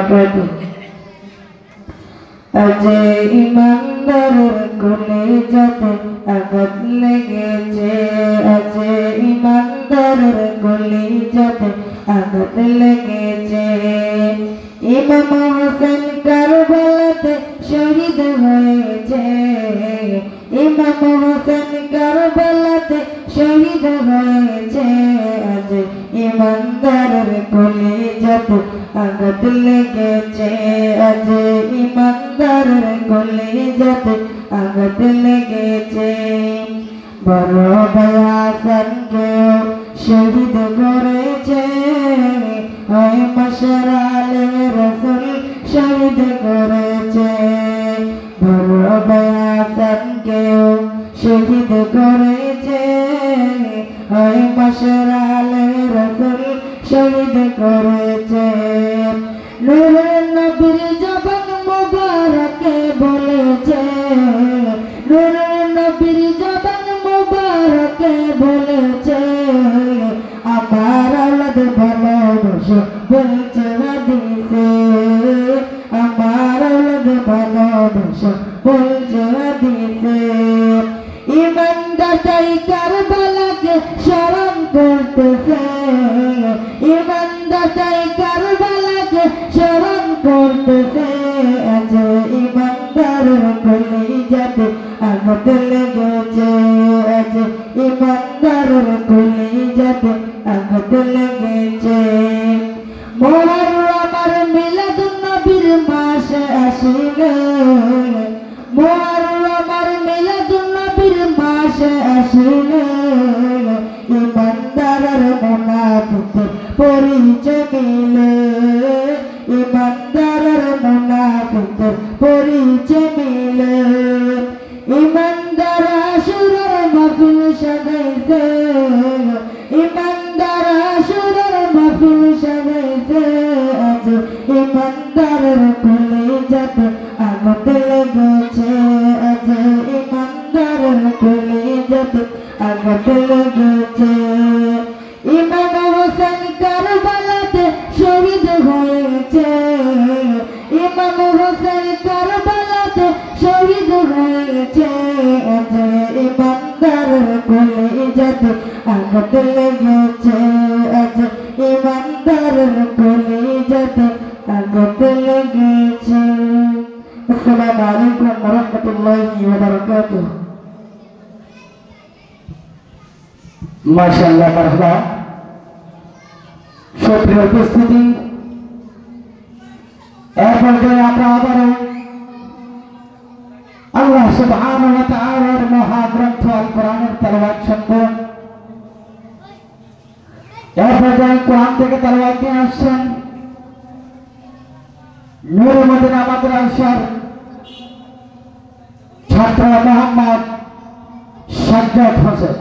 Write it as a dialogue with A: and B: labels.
A: বারাকাতুহু। আজে ইমানদারের কলিজাতে আঘাত লেগেছে, আজে ইমানদারের কলিজাতে আঘাত লেগেছে। ইমাম হোসেন কারবালাতে শহীদ হয়েছে, ইমাম হোসেন কারবালাতে শহীদ হয়েছে। আজ ইমানদারের কলিজাতে আঘাত লেগেছে, আজ ইমানদারের কলিজাতে আঘাত লেগেছে। বড় ভাই হাসানকেও শহীদ করেছে, ওই মশরালে রাসূল শহীদ করেছে। বড় ভাই হাসানকেও শহীদ করেছে, ওই মশরালে রাসূল শহীদ করেছে। নূরে নবীর জবান মুবারকে বলেছে, নূরে নবীর জবান মুবারকে বলেছে। আমার আওলাদ ভালোবাসো বলছে হাদিসে, আমার আওলাদ ভালোবাসো বলছে হাদিসে। ইমানদার তাই কারবালাকে স্মরণ করতেছে, ইমানদার তাই কারবালাকে স্মরণ করতেছে। আজ ইমানদারের কলিজাতে আঘাত লেগেছে, আজ ইমানদারের কলিজাতে আঘাত লেগেছে। মুহররম আর মিলাদুন নবীর মাস আসিলে, মুহররম আর মিলাদুন নবীর মাস আসিলে। ইমানদার আর মুনাফিকের পরিচয় মিলে, ইমানদার আর মুনাফিকের পরিচয় মিলে। ইমানদার আশুরার মাহফিল সাজাইছে, ইমানদার আশুরার মাহফিল সাজাইছে। আজ ইমানদারের কলিজাতে আঘাত লেগেছে, আজ ইমানদারের কলিজাতে আঘাত লেগেছে। ইমাম হোসেন কারবালাতে শহীদ হয়েছে, ইমাম হোসেন কারবালাতে শহীদ হয়েছে। আজ ইমানদারের কলিজাতে আঘাত লেগেছে, আজ ইমানদারের কলিজাতে আঘাত লেগেছে। আসসালামু আলাইকুম ওয়া রাহমাতুল্লাহি ওয়া বারাকাতুহু। মাশাআল্লাহ, মারহাবা। সুপ্রিয় উপস্থিতি, এর পর্যায়ে আমরা আবারও আল্লাহ সুবহানাহু ওয়া তাআলার মহাগ্রন্থ আল কোরআনের তেলাওয়াত শুনব। এর পর্যায়ে কোরআন থেকে তেলাওয়াত নিয়ে আসছেন নূরে মদিনা মাদ্রাসার ছাত্র মোহাম্মদ সাজ্জাদ হোসেন।